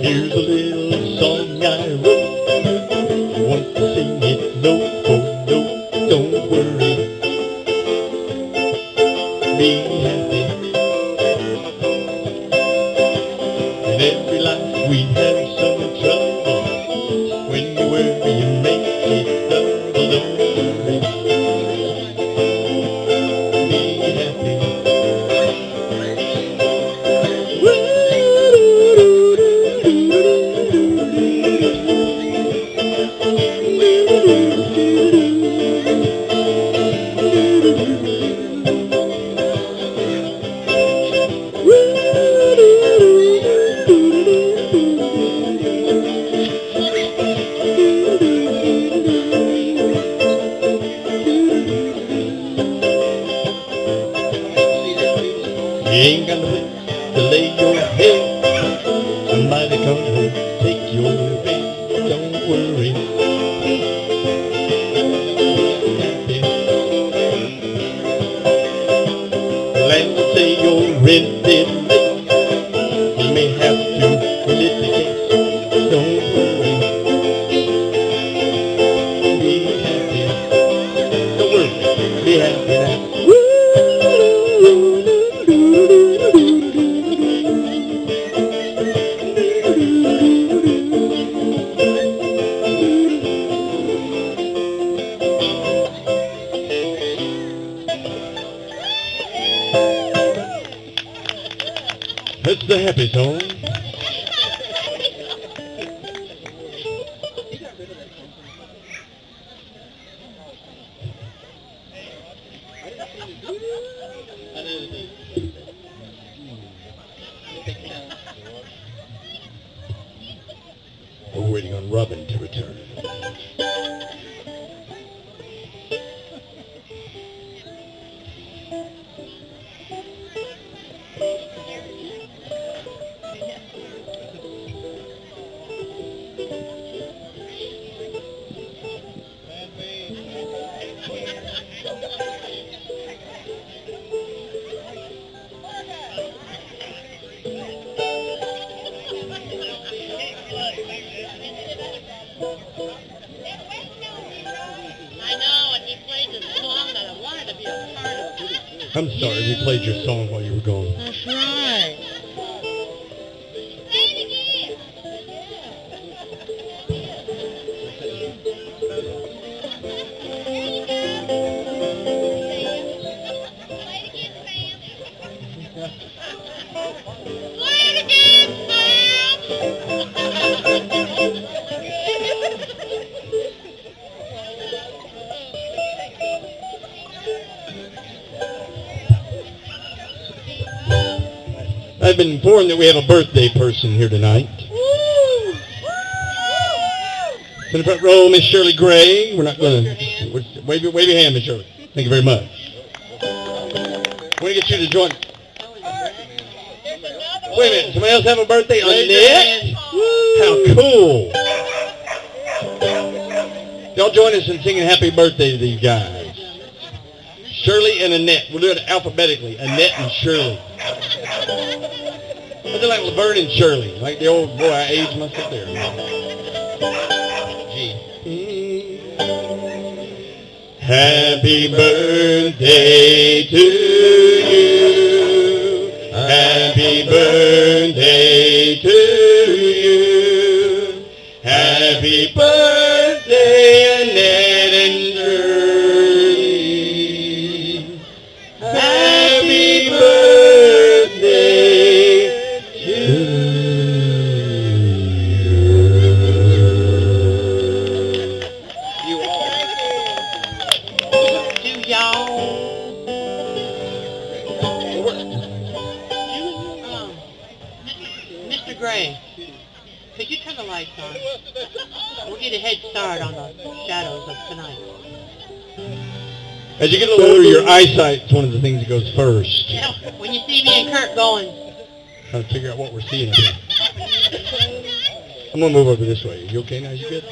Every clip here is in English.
Here's a little song I wrote. Want to sing it note for note. Don't worry, be happy. In every life we have some trouble. When you worry, you make it double. Don't worry, be happy. You ain't got no place to lay your head. Somebody come home, take your bed. Don't worry, happy. Landlord say your rent is late. You may have to litigate. Don't worry, be happy. Don't worry, be happy now. That's the happy song. We're waiting on Robin to return. I'm sorry, we played your song while you were gone. That's right. I've been informed that we have a birthday person here tonight. In the front row, Miss Shirley Gray. We're not going to wave your hand, Miss Shirley. Thank you very much. We're going to get you to join. Wait a minute, somebody else have a birthday? Annette? How cool. Y'all join us in singing happy birthday to these guys. Shirley and Annette. We'll do it alphabetically. Annette and Shirley. I feel like Laverne and Shirley. Like the old boy, I aged myself there. Gee. Happy birthday to you. Happy birthday to you. Happy birthday, Annette and Shirley. Happy birthday to you all. To y'all. Mr. Gray, could you turn the lights on? We'll get a head start on the shadows of tonight. As you get a little older, your eyesight's one of the things that goes first. Yeah, when you see me and Kurt going. Trying to figure out what we're seeing here. I'm going to move over this way. You okay now? You good?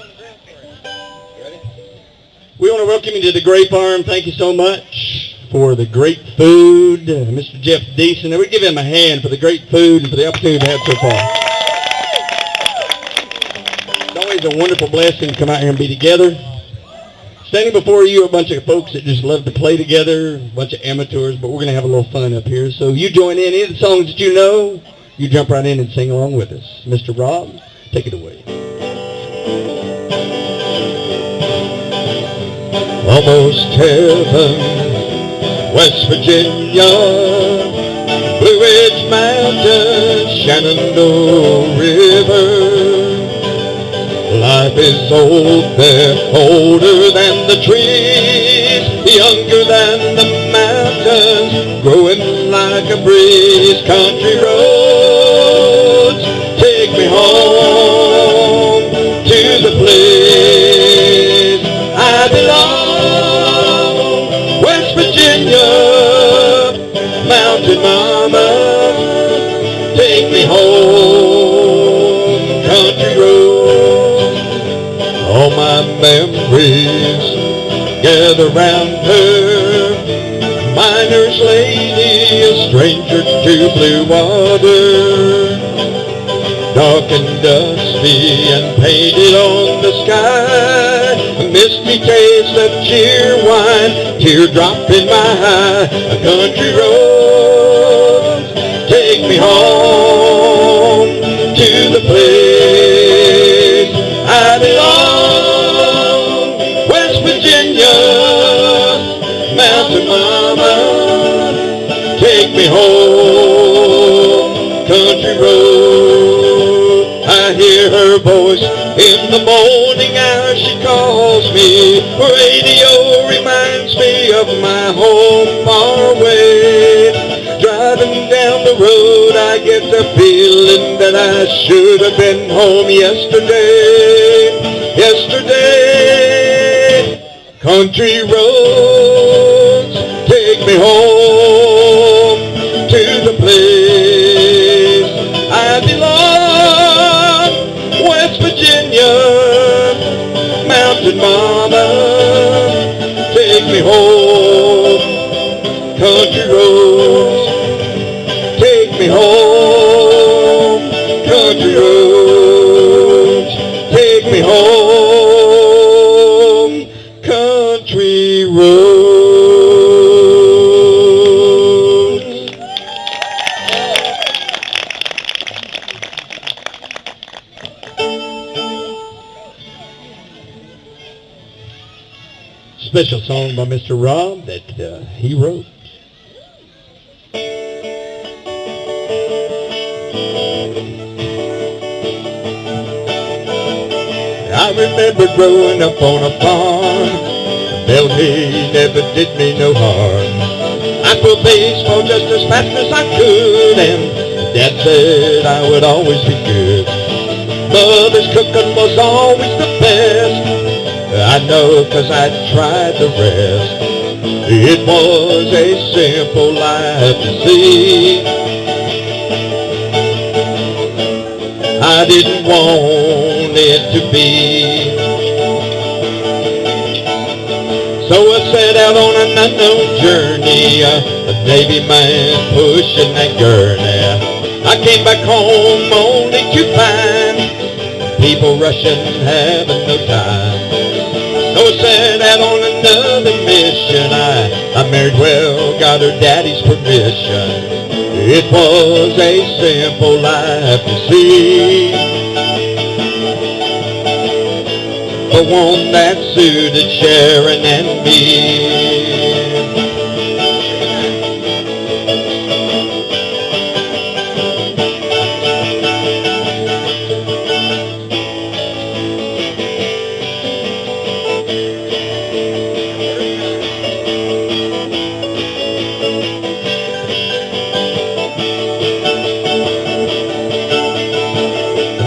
We want to welcome you to the Grape Farm. Thank you so much for the great food. Mr. Jeff Deason. And we give him a hand for the great food and for the opportunity to have so far. It's always a wonderful blessing to come out here and be together. Standing before you are a bunch of folks that just love to play together, a bunch of amateurs, but we're going to have a little fun up here. So you join in. Any of the songs that you know, you jump right in and sing along with us. Mr. Rob, take it away. Almost heaven, West Virginia, Blue Ridge Mountains, Shenandoah River. Life is old there, older than the trees, younger than the mountains, growing like a breeze. Country roads, take me home to the place I belong. West Virginia, Mountain Mama, take me home. Country roads. All my memories gather round her, miner's lady, a stranger to blue water, dark and dusty and painted on the sky, a misty taste of cheer wine, teardrop in my eye. Country roads, take me home to the place I belong. West Virginia, Mountain Mama, take me home. Country road, I hear her voice in the morning hour. She calls me. Radio reminds me of my home far away. Driving down the road, I get the feeling that I should have been home yesterday. Yesterday, country roads, take me home to the place I belong. West Virginia, Mountain Mama, take me home. Country roads, take me home. Country roads, take me home. Country roads. Special song by Mr. Rob that he wrote. I remember growing up on a farm. Bill, he never did me no harm. I played baseball just as fast as I could, and Dad said I would always be good. Mother's cooking was always the best. I know 'cause I tried the rest. It was a simple life to see. I didn't want it to be. So I set out on an unknown journey, a Navy man pushing that gurney. I came back home only to find people rushing, having no time. So I set out on another mission. I married well, got her daddy's permission. It was a simple life to see, but one that suited Sharon and me.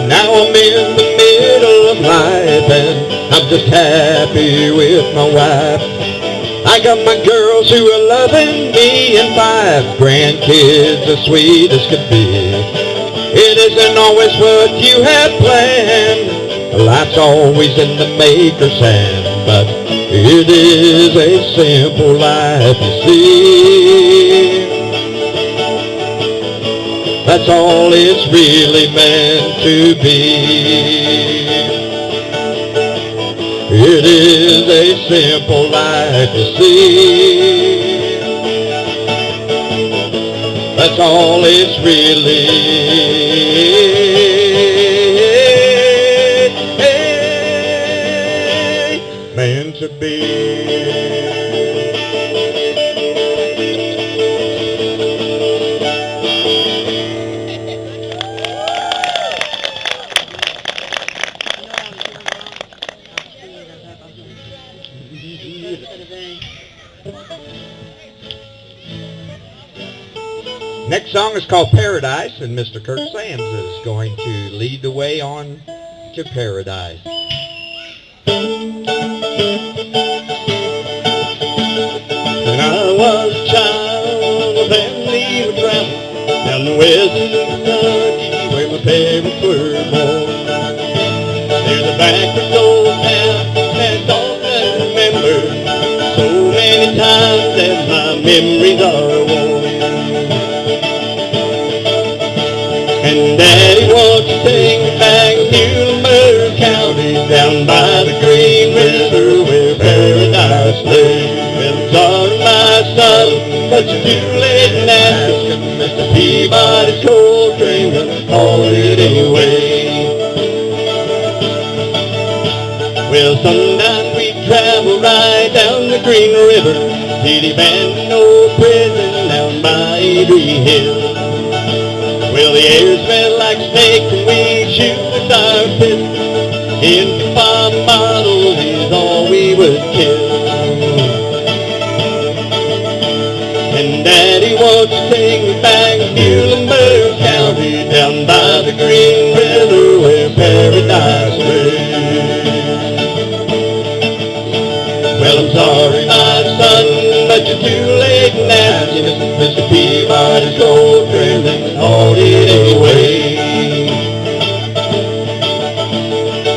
Now I'm in the middle of life and I'm just happy with my wife. I I got my girls who are loving me and 5 grandkids as sweet as could be. It isn't always what you have planned. Life's always in the maker's hand, but it is a simple life, you see. That's all it's really meant to be. It is a simple life, you see. That's all it's really meant to be. Next song is called Paradise, and Mr. Kurt Sams is going to lead the way on to Paradise. When I was a child, my family would travel down to western Kentucky where my parents were born. There's a backwoods old town that's all I remember, so many times that my memories are worn. And Daddy wants to take me back to Lamar County, down by the Green River where paradise lay. Well, I'm sorry, my son, but you're too late in asking. Mr. Peabody's coal train will haul it away. Well, sometimes we travel right down the Green River to the abandoned old prison down by Adrie Hill. Well, the air smelled like steak and we shoot with our pistols. In bomb bottles is all we would kill. And Daddy wants to take me back to Lamar County, down by the Green River where paradise lay. Well, I'm sorry, my son, but you're too late in asking. Mr. Peabody's gold train and hauled it away.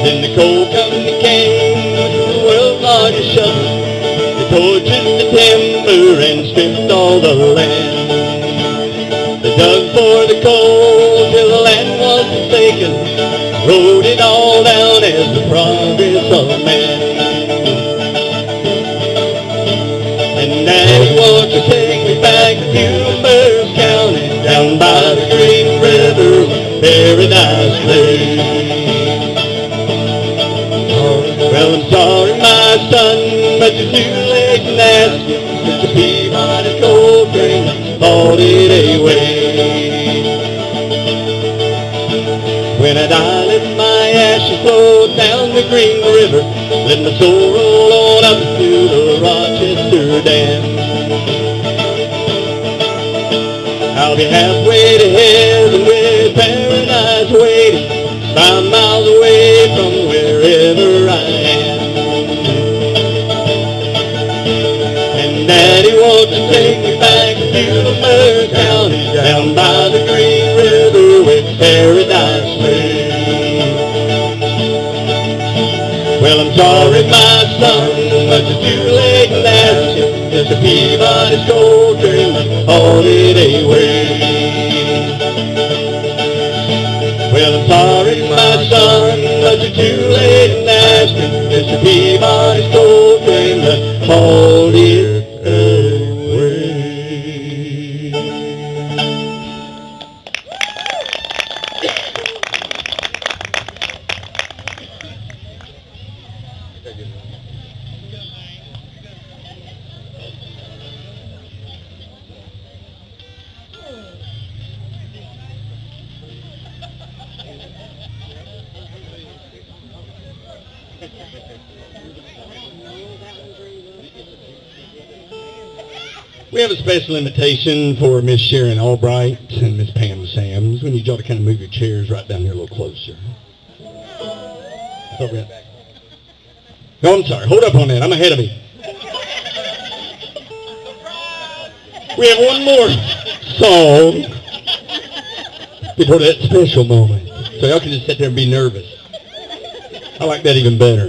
Then the coal company came with the world's largest shovel. They tortured the timber and stripped all the land. They dug for the coal till the land was forsaken, wrote it all down as the progress of man. And Daddy wants to take me back to Lamar County, down by the Green River where paradise lay. Well, I'm sorry, my son, but you're too late in asking. Mr. Peabody's coal train hauled it away. When I die, let my ashes float down the Green River. Let my soul roll on up to the Rochester Dam. I'll be halfway to heaven with paradise waiting, 5 miles away from wherever I am. And Daddy wants to take me back to Lamar County, down by the Green River where paradise lay. Well, I'm sorry, my son, but you're too late in asking. Mr. Peabody's gold train hauled it away. Well, I'm sorry, my son, but you're too late in asking. Mr. Peabody's gold train hauled it away. We have a special invitation for Miss Sharon Albright and Miss Pam Sams. We need y'all to kind of move your chairs right down here a little closer. Oh, I'm sorry. Hold up on that. I'm ahead of me. We have one more song before that special moment. So y'all can just sit there and be nervous. I like that even better.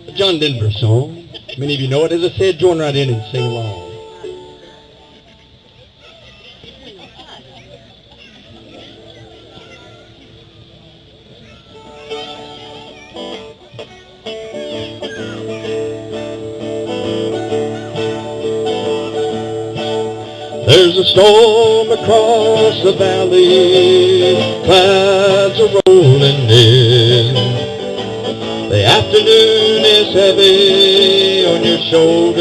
A John Denver song. Many of you know it. As I said, join right in and sing along. There's a storm across the valley, clouds are rolling in. The afternoon is heavy on your shoulders.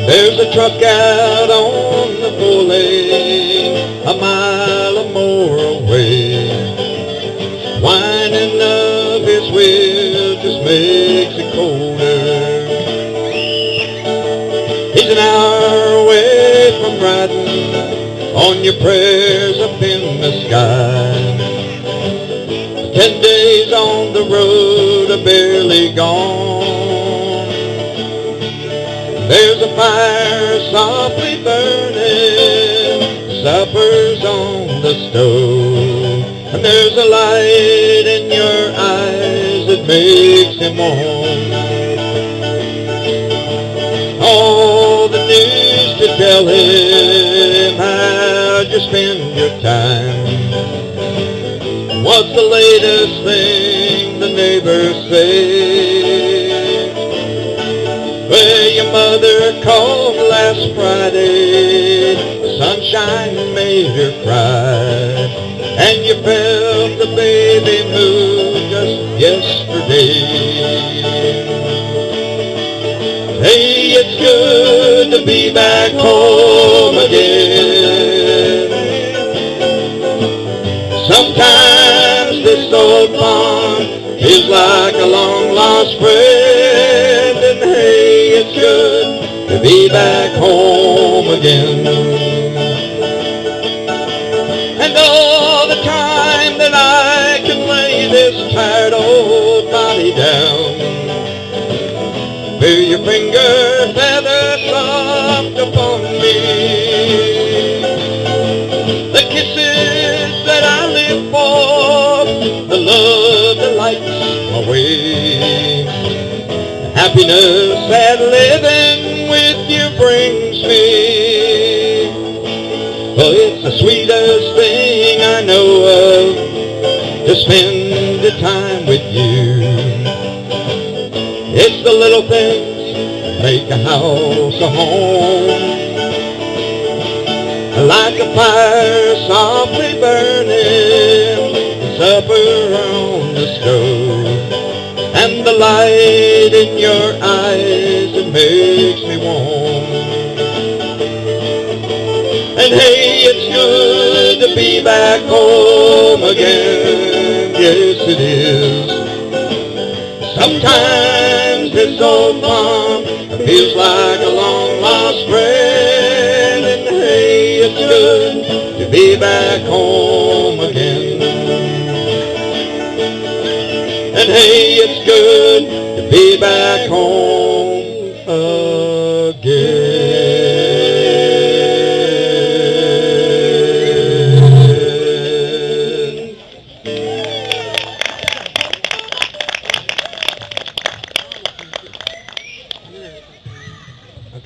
There's a truck out on the 4-lane, a mile or more away. Whining of his wheel just makes it colder. He's an hour away from riding on your prayers up in the sky. 10 days on the road are barely gone. There's a fire softly burning, supper's on the stove, and there's a light in your eyes that makes him warm. All the news to tell him how you spend your time. What's the latest thing the neighbors say? Well, your mother called last Friday, the sunshine made her cry, and you felt the baby move just yesterday. Hey, it's good to be back home again. Sometimes this old farm feels like a long-lost friend. And hey, it's good to be back home again. And all the time that I can lay this tired old body down, feel your finger feathers soft upon me. The kisses that I live for, the love that lights my way. The happiness that living with you brings me. Well, it's the sweetest thing I know of, to spend the time with you. It's the little things that make a house a home. Like a fire softly burning, supper on the stove, and the light in your eyes that makes me warm. And hey, it's good to be back home again. Yes, it is. Sometimes this old farm feels like a long-lost friend. And hey, it's good to be back home again. And hey, it's good to be back home again.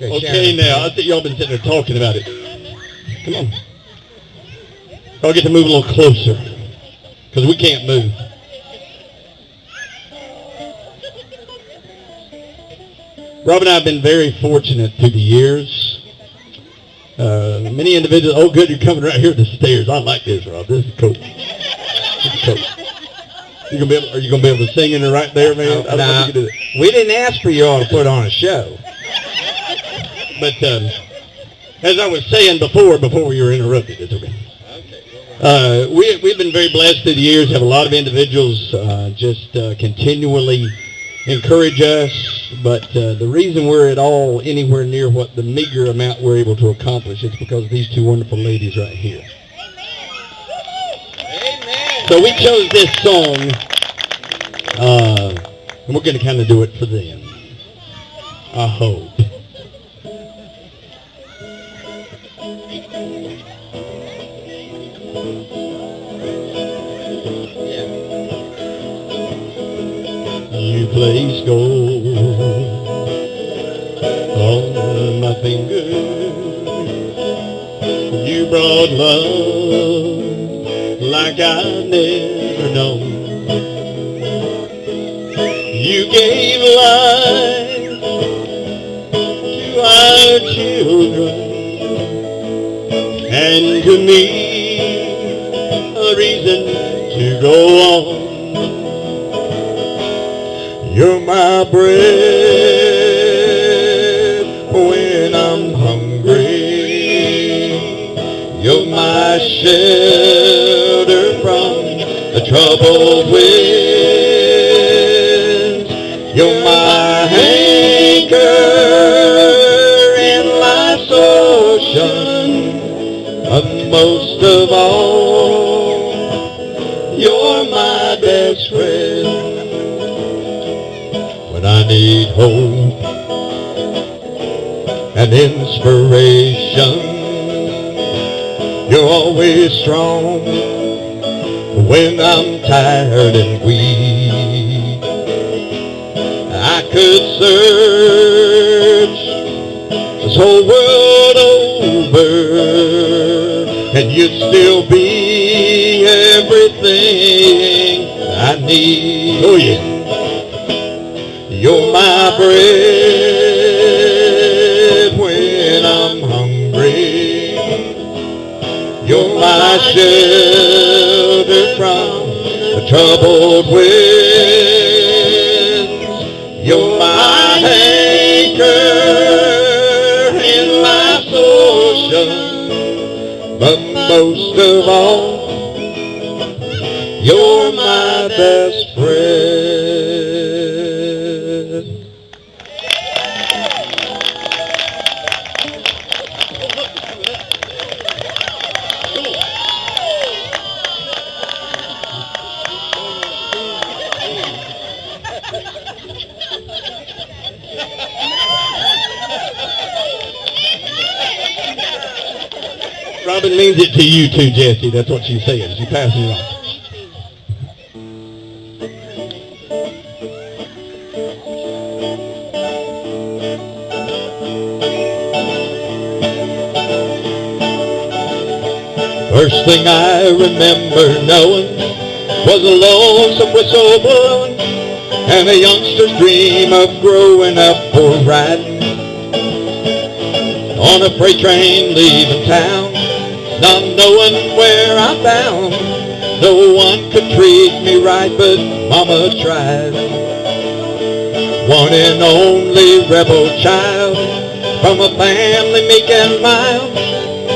Okay, now, I think y'all been sitting there talking about it. Come on. I'll get to move a little closer, because we can't move. Rob and I have been very fortunate through the years. Many individuals, oh good, you're coming right here to the stairs. I like this, Rob. This is cool. This is cool. Are you going to be able to sing in there right there, man? I don't know if you can do that. We didn't ask for you all to put on a show. But as I was saying before we were interrupted, it's okay. We've been very blessed through the years. Have a lot of individuals just continually encourage us. But the reason we're at all anywhere near what the meager amount we're able to accomplish is because of these two wonderful ladies right here. Amen. So we chose this song And we're going to kind of do it for them. I hope. You place gold on my finger. You brought love like I've never known. You gave life to our children, and to me a reason to go on. You're my bread when I'm hungry. You're my shelter from the troubled winds. You're my anchor in life's ocean. But most of all, you're my best friend. When I need hope and inspiration, you're always strong when I'm tired and weak. I could search this whole world over, and you'd still be everything I need. Oh yeah. You're my bread when I'm hungry. You're my shelter from the troubled winds. You're my anchor in life's ocean. But most of all, you're my best friend. Robin means it to you too, Jesse. That's what she says. She passes it on. First thing I remember knowing was a lonesome whistle blowing and a youngster's dream of growing up for riding on a freight train leaving town, not knowing where I'm bound. No one could treat me right, but Mama tried. One and only rebel child from a family meek and mild.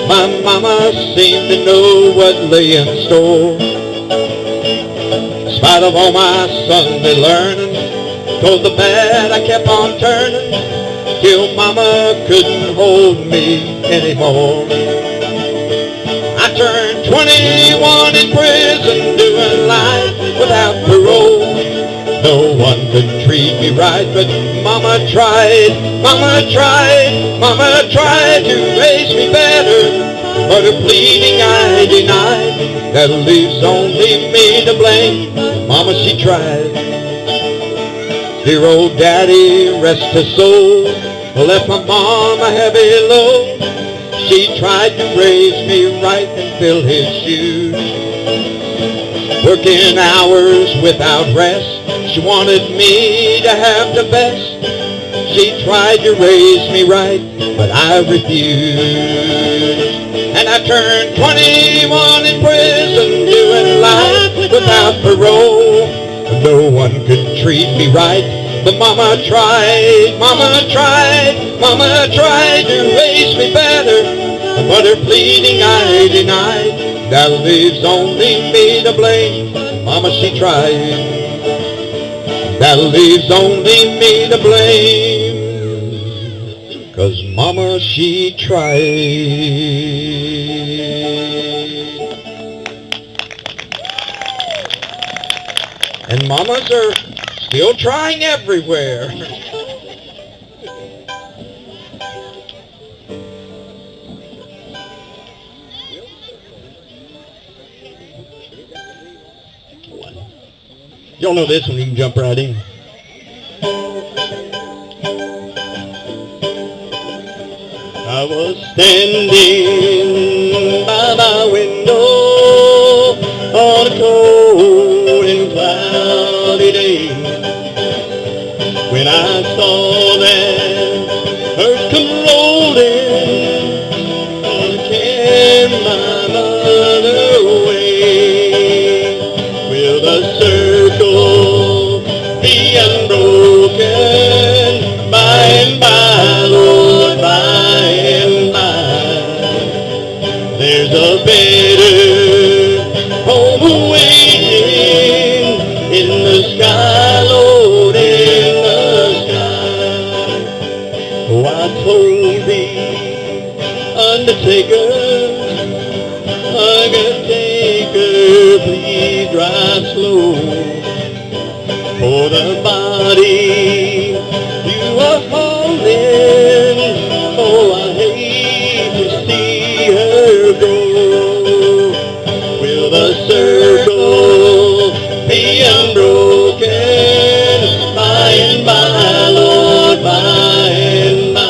My mama seemed to know what lay in store. In spite of all my Sunday learning, toward the bad I kept on turning, till Mama couldn't hold me anymore. I turned 21 in prison, doing life without parole. No one could treat me right, but Mama tried, Mama tried, Mama tried to raise me better. But her pleading I denied, that leaves only me to blame. Mama, she tried. Dear old Daddy, rest his soul, left my mom a heavy load. She tried to raise me right and fill his shoes, working hours without rest. She wanted me to have the best. She tried to raise me right, but I refused. And I turned 21 in prison, doing life without parole. No one could treat me right, but Mama tried, Mama tried, Mama tried to raise me better. But her pleading I denied, that leaves only me to blame. Mama, she tried, that leaves only me to blame. 'Cause Mama, she tried. And mamas are still trying everywhere. Y'all know this one, you can jump right in. I was standing by my window on a cold and cloudy day when I saw that earth come rolling to carry my mother away. Will the circle be unbroken by and by, Lord, by and by? There's a better home awaiting in the sky, Lord, in the sky. Oh, I told the undertaker, please drive slow, for the body you are hauling, oh, I hate to see her go. Will the circle be unbroken by and by, Lord, by and by?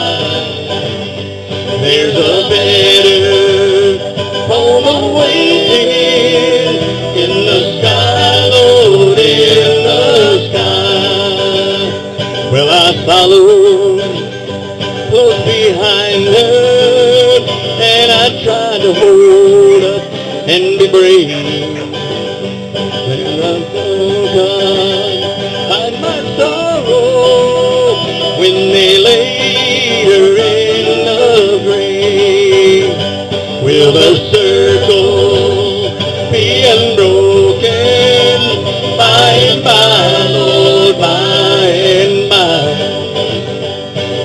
There's a better home awaiting in the sky, Lord, in the sky. Well, I followed close behind her, and I tried to hold up and be brave. Well, I thought God hide my sorrow when they laid her in the grave. Will the circle be unbroken by and by, Lord, by and by?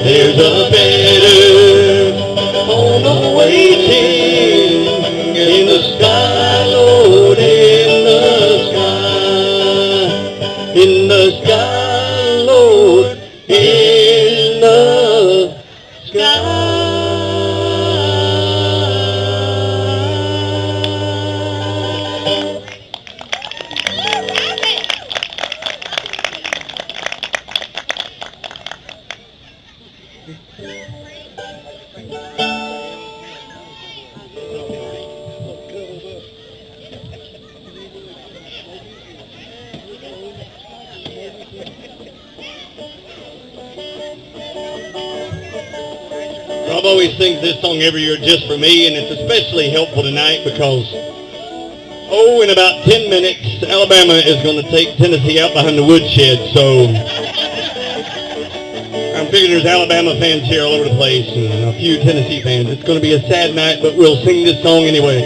There's a better home awaiting in the sky, Lord, in the sky, in the sky, Lord, in the sky. Rob always sings this song every year just for me, and it's especially helpful tonight because, in about 10 minutes, Alabama is going to take Tennessee out behind the woodshed, so I'm figuring there's Alabama fans here all over the place and a few Tennessee fans. It's going to be a sad night, but we'll sing this song anyway.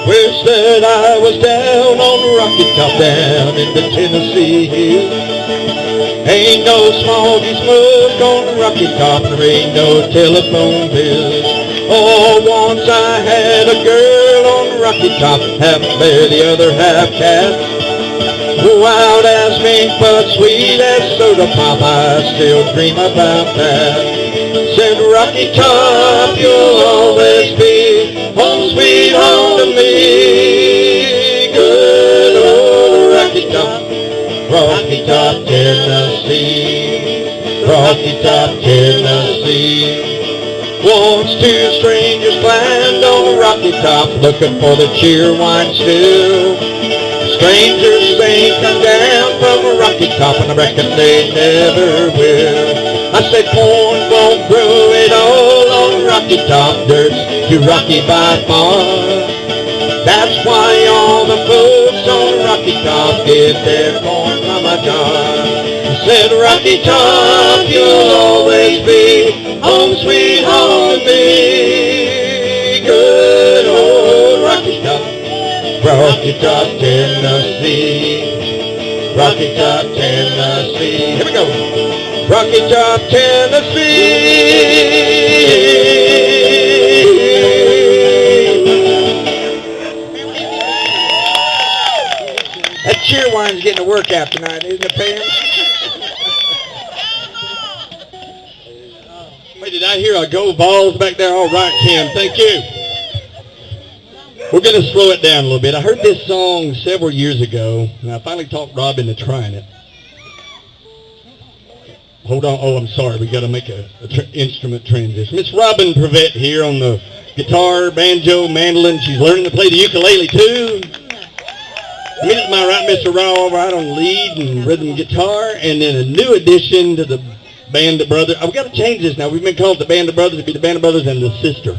Wish that I was down on the Rocky Top down in the Tennessee hills. Ain't no smoky smoke on the Rocky Top, there ain't no telephone bills. Oh, once I had a girl on the Rocky Top, half bear, the other half cat. Wild as mink, but sweet as soda pop, I still dream about that. Said Rocky Top, you'll always be home sweet home to me. Good old Rocky Top, Rocky Top, Tennessee, Rocky Top, Tennessee. Once two strangers climbed on the Rocky Top, looking for the cheerwine stew. Strangers ain't come down from the Rocky Top, and I reckon they never will. I said corn won't grow it all on the Rocky Top, dirt's too rocky by far. That's why all the folks on the Rocky Top get their corn from a jar. I said, Rocky Top, you'll always be home sweet home to me. Good old Rocky Top, Rocky Top, Tennessee, Rocky Top, Tennessee. Here we go. Rocky Top, Tennessee. That cheerwine's getting a workout tonight, isn't it, Pam? Wait, did I hear a go balls back there? All right, Kim, thank you. We're going to slow it down a little bit. I heard this song several years ago, and I finally talked Rob into trying it. Hold on. Oh, I'm sorry. We got to make a instrument transition. Miss Robin Prevette here on the guitar, banjo, mandolin. She's learning to play the ukulele, too. Meet my right, Mr. Raw, right on lead and rhythm guitar. And then a new addition to the Band of Brothers. We've got to change this now. We've been called the Band of Brothers. It'd be the Band of Brothers and the Sister.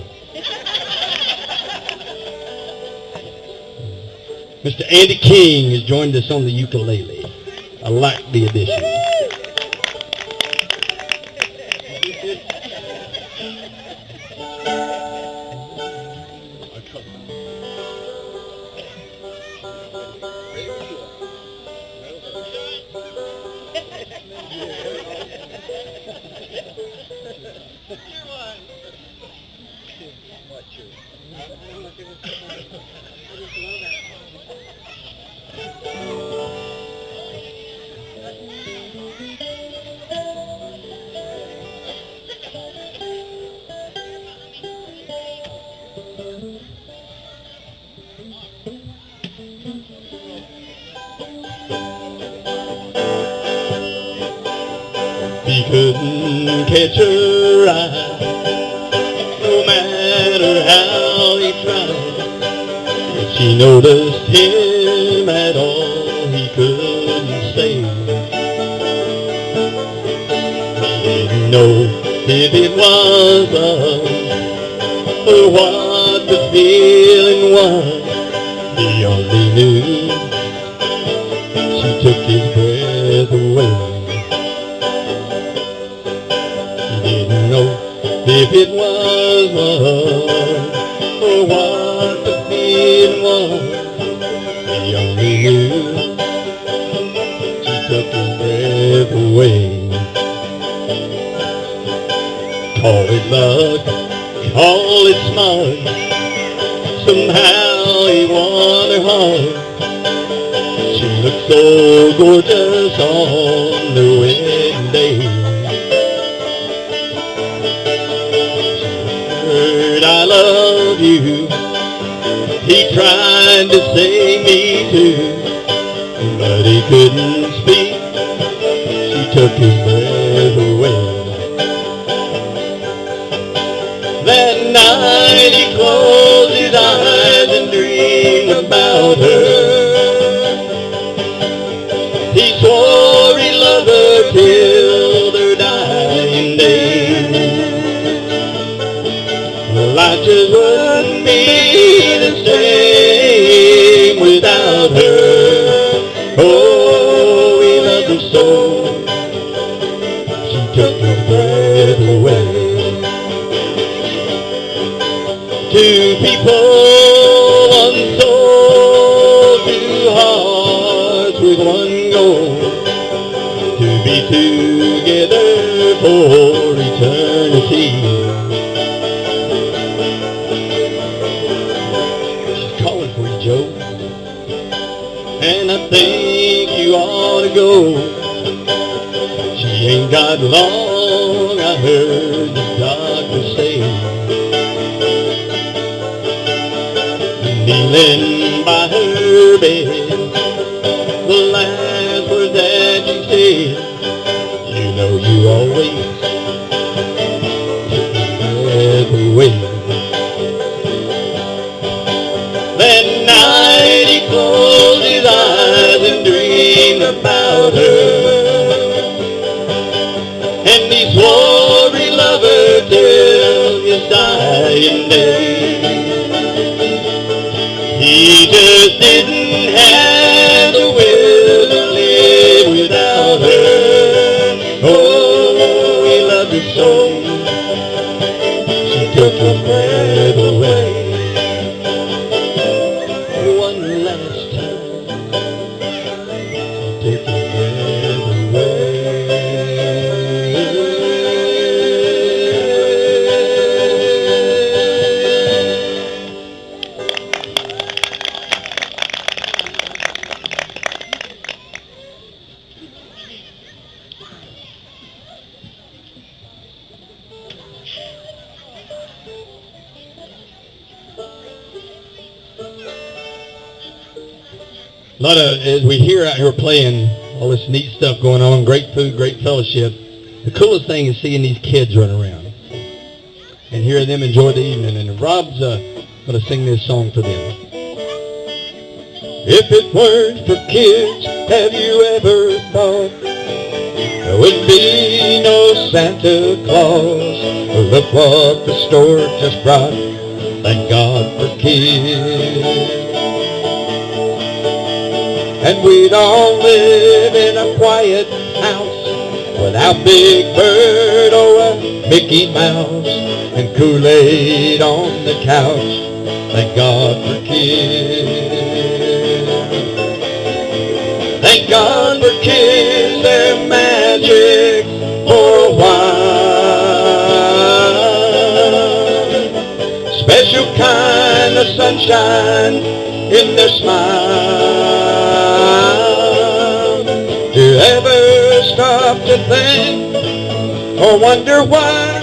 Mr. Andy King has joined us on the ukulele. I like the addition. He couldn't catch her eye, no matter how he tried. If she noticed him at all, he couldn't say. He didn't know if it was love or what the feeling was. He only knew she took his breath away. If it was love or what the feeling was, he only knew she took his breath away. Call it luck, call it smart, somehow he won her heart. She looked so gorgeous on the wedding day. I love you. He tried to say me too, but he couldn't speak. She took his breath away. That night he closed his eyes and dreamed about her. He swore he'd love her till their dying day. Life just wouldn't be the same without her. Oh, he loved her so, she took his breath away. Two people, one soul, two hearts with one goal, to be together for eternity. And I think you ought to go. She ain't got long, I heard the doctor say. Kneeling by her bed, the last words that she said, you know you always took your breath away. That night he closed his eyes and dreamed about her, and he swore he'd love her till his dying day. He just didn't have the will to live without her. Oh, he loved her so, she took his breath away. A lot of, as we hear out here playing, all this neat stuff going on, great food, great fellowship. The coolest thing is seeing these kids run around and hearing them enjoy the evening. And Rob's going to sing this song for them. If it weren't for kids, have you ever thought there would be no Santa Claus? Look what the store just brought. Thank God for kids. And we'd all live in a quiet house without Big Bird or a Mickey Mouse and Kool-Aid on the couch. Thank God for kids. Thank God for kids, they're magic for a while. Special kind of sunshine in their smile. Do you ever stop to think or wonder why?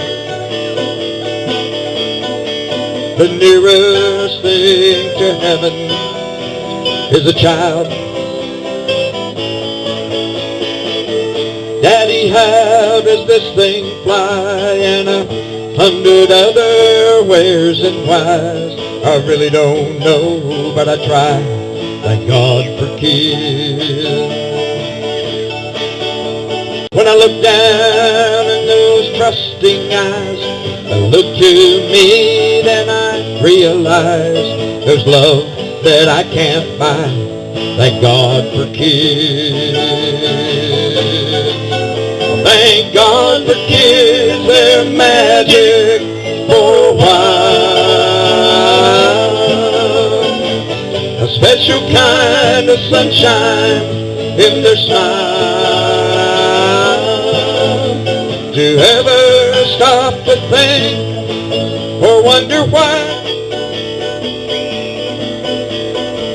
The nearest thing to heaven is a child. Daddy, how does this thing fly? And 100 other wheres and whys. I really don't know, but I try. Thank God for kids. When I look down in those trusting eyes, they look to me, then I realize there's love that I can't buy. Thank God for kids. Thank God for kids, they're magic for a while. A special kind of sunshine in their smile. Do you ever stop to think or wonder why?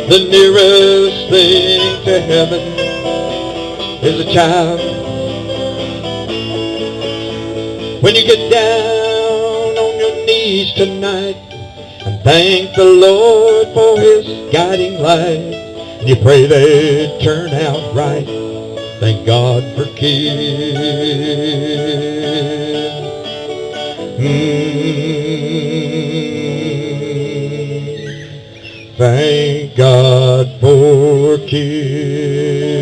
The nearest thing to heaven is a child. When you get down on your knees tonight and thank the Lord for His guiding light, and you pray they turn out right, thank God for kids. Thank God for kids.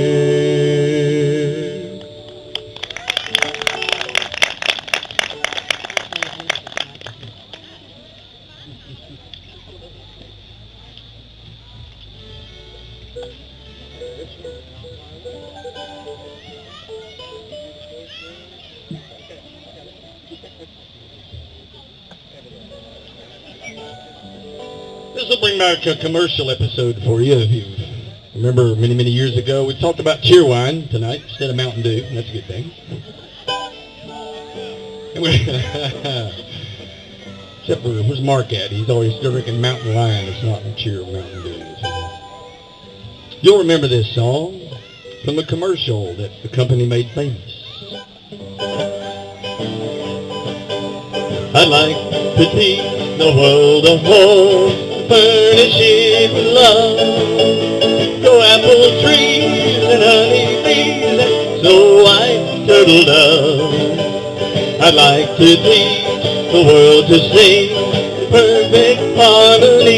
This will bring back a commercial episode for you. If you remember many, many years ago, we talked about cheer wine tonight instead of Mountain Dew. And that's a good thing. Except for, where's Mark at? He's always still drinking Mountain Lion. It's not cheer Mountain Dew. You'll remember this song from the commercial that the company made famous. I'd like to teach the world a home, furnish it with love. Go apple trees and honey bees and snow white turtle doves. I'd like to teach the world to sing perfect harmony.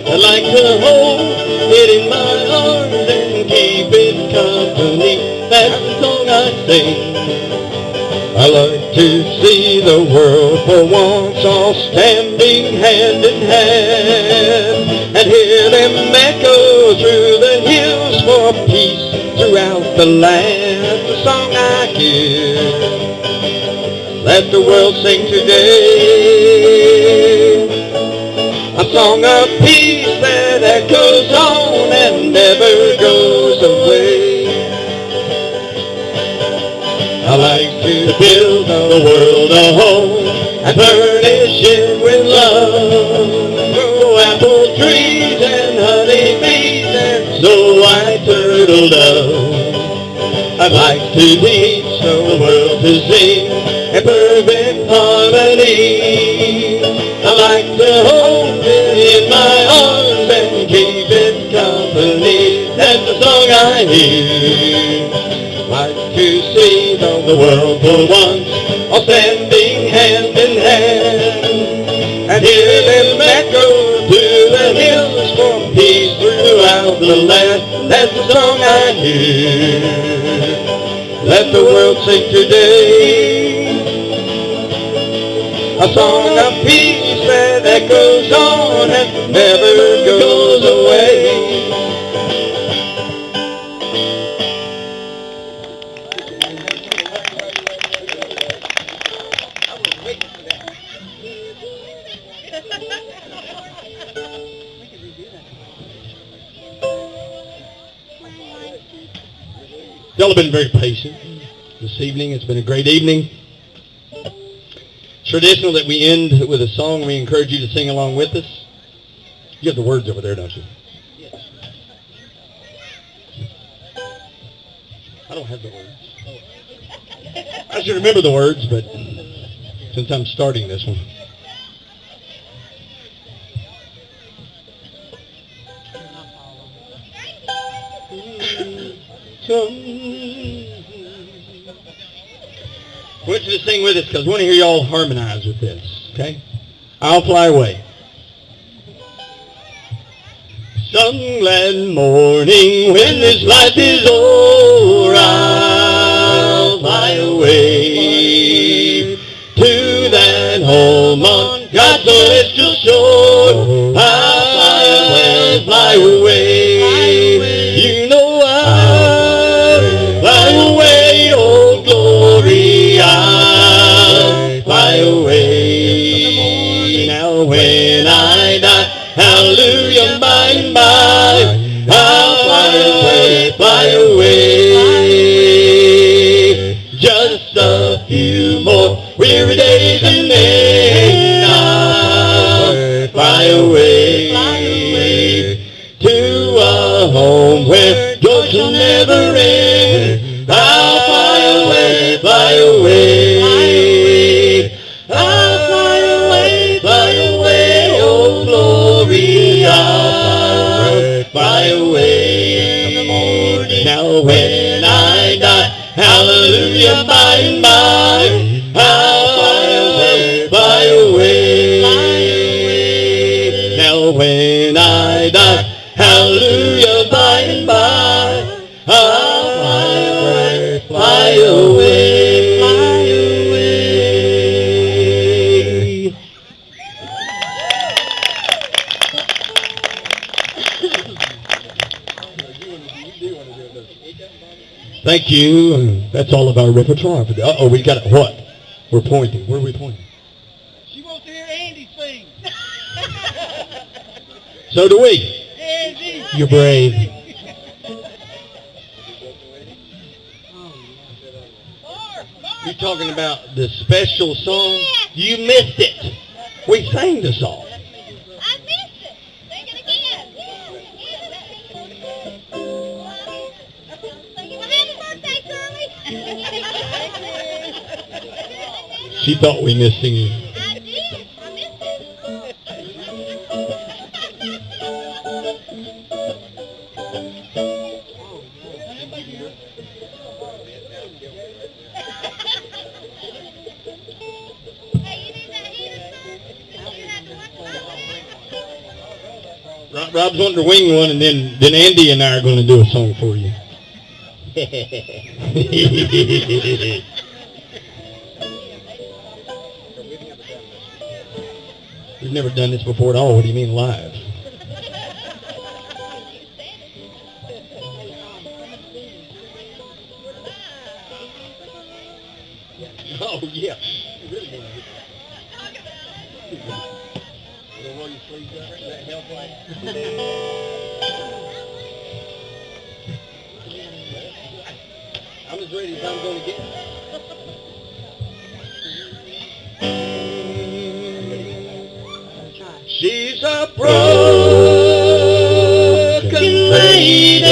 I'd like to hold it in my arms and keep it company. That's the song I sing. I like to see the world for once all standing hand in hand, and hear them echo through the hills for peace throughout the land. The song I give, let the world sing today, a song of peace that echoes on and never goes away. I like to build the world a home and furnish it with love. Grow apple trees and honey bees and snow white turtle doves. I'd like to teach the world to sing in perfect harmony. I like to hold it in my arms and keep it company. song I hear. Like to see the world for once, all standing hand in hand, and hear them echo to the hills for peace throughout the land. That's the song I hear. Let the world sing today, a song of peace that echoes on and never goes away. Y'all have been very patient this evening. It's been a great evening. It's traditional that we end with a song. We encourage you to sing along with us. You have the words over there, don't you? Yes. I don't have the words. I should remember the words, but since I'm starting this one. I want you to sing with us because I want to hear y'all harmonize with this, okay? I'll fly away. Some glad morning when this life is o'er, I'll fly away to that home on God's celestial shore. I'll fly away. You know I'll fly away, oh glory, I'll fly away. Now when I die, hallelujah, by and by, I'll fly away. Just a few more weary days and then I'll fly away to a home where joy shall never end. I'll fly away, fly away. I'll fly away, oh glory, I'll fly away in the morning. Now when I die, hallelujah, by and by, I'll fly away. Now when I die, hallelujah, by and by, I'll fly away, fly away. Thank you. That's all of our repertoire. Uh-oh, we got it. What? We're pointing. Where are we pointing? She wants to hear Andy sing. So do we. Andy. You're brave. You're talking about the special song? You missed it. We sang the song. I missed it. Sing it again. Well, happy birthday, Shirley. She thought we missed singing. I did. I missed it. Hey, you need that heater, sir? You have to watch it. Rob's wanting to wing one, and then Andy and I are going to do a song for you. We've never done this before at all. What do you mean live? Oh, yeah. You really want to hit that. Don't roll your sleeves up. Does that help? I'm as ready as I'm going to get. She's a broken lady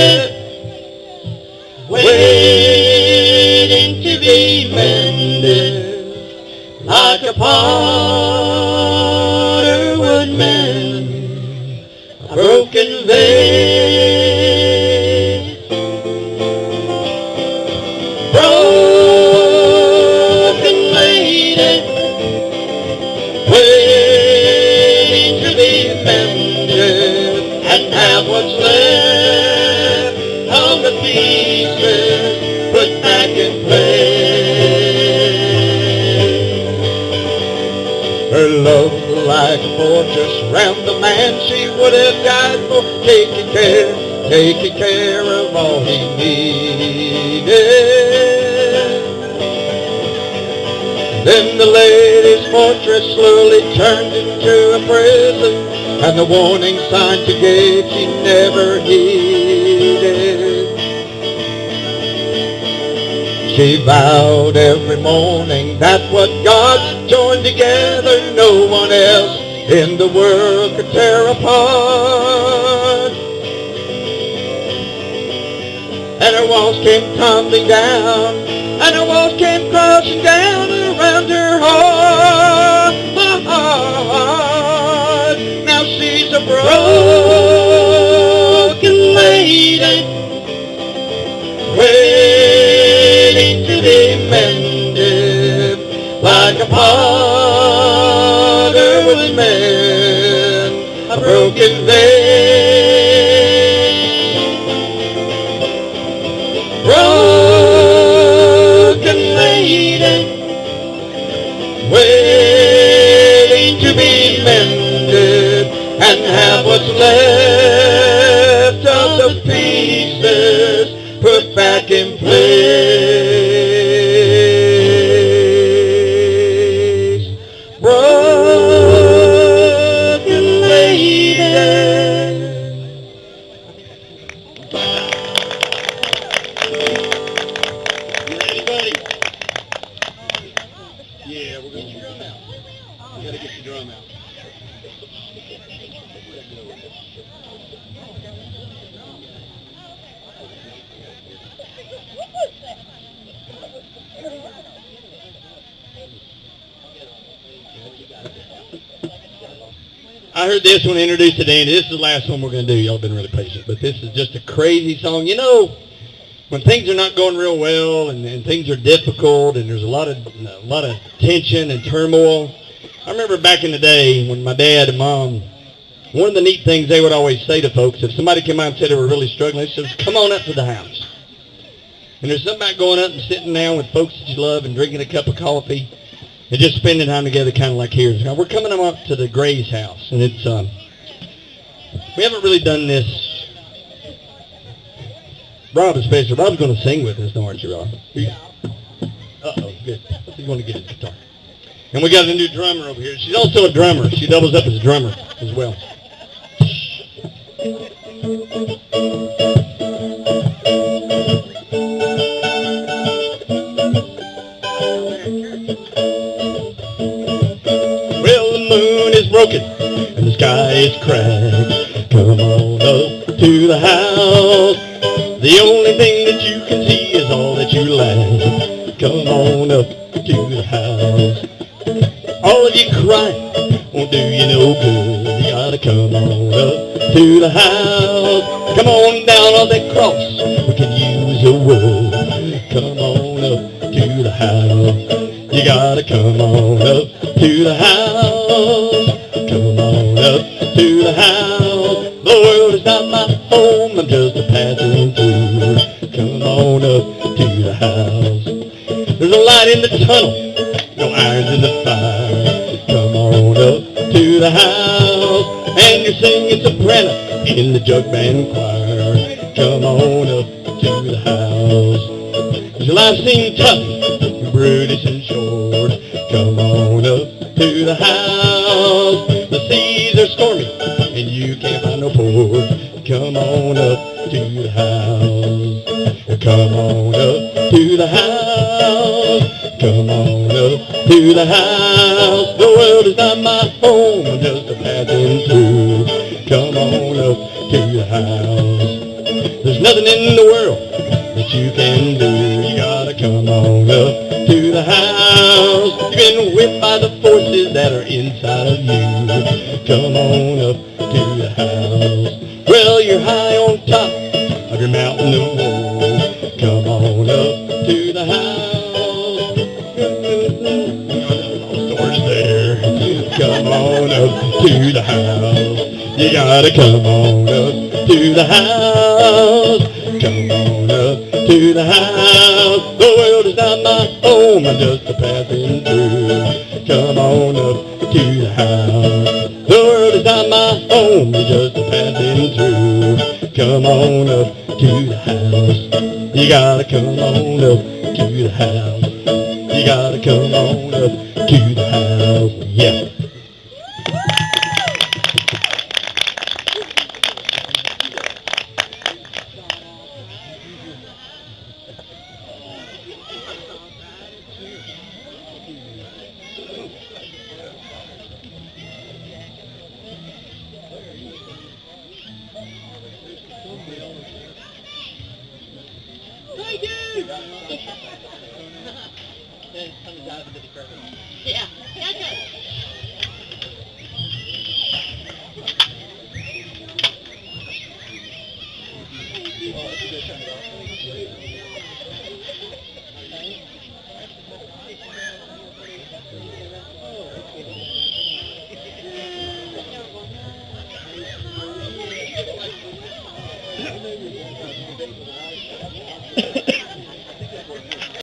waiting to be mended, like a potter would mend a broken vase. love like a fortress round the man she would have died for, taking care of all he needed. Then the lady's fortress slowly turned into a prison, and the warning sign she gave she never heeded. She vowed every morning that what God joined together no one else in the world could tear apart. And her walls came tumbling down, and her walls came crashing down around her heart. Now she's a broken lady, waiting to be mended, like a potter would mend a broken vase. Broken lady, waiting to be mended, and have what's left of the pieces put back in place. Broken lady. You ready, buddy? Yeah, we're going to get your drum out. You got to get your drum out. I heard this one introduced to Danny. This is the last one we're going to do. Y'all been really patient, but this is just a crazy song. You know, when things are not going real well and things are difficult and there's a lot of tension and turmoil. I remember back in the day when my dad and mom, one of the neat things they would always say to folks, if somebody came out and said they were really struggling, they said, come on up to the house. And there's something about going up and sitting down with folks that you love and drinking a cup of coffee and just spending time together, kind of like here. Now, we're coming up to the Gray's house, and it's we haven't really done this. Rob especially. Rob's going to sing with us, aren't you, Rob? Uh-oh, good. He's going to get his guitar. And we got a new drummer over here. She's also a drummer. She doubles up as a drummer as well. Well, the moon is broken and the sky is cracked. Come on up to the house. The only thing that you can see is all that you lack. Come on up to the house. All of you crying won't do you no good. You gotta come on up to the house. Come on down on that cross. We can use a word. Come on up to the house. You gotta come on up to the house. Come on up to the house. The world is not my home. I'm just a passing through. Come on up to the house. There's a light in the tunnel. No irons in the fire. Come on up to the house. And you're singing soprano in the jug band choir. Come on up to the house. Your life seems tough, brutish and short. Come on up to the house. The seas are stormy and you can't find no port. Come on up to the house. Come on up to the house. Come on up to the house. The world is not my home, I'm just a passing through. Come on up to the house. There's nothing in the world that you can do. You gotta come on up to the house. You've been whipped by the forces that are inside of you. Come on up to the house. Well, you're high on top of your mountain of woe. Come on up to the house. Stores there. Come on up to the house. You gotta come on up to the house. Come on up to the house. The world is not my home, I'm just a passing through. Come on up to the house. The world is not my home, it's just a passing through. Come on up to the house. You gotta come on up to the house. You gotta come on up to the house. Yeah. Yeah. Gotcha.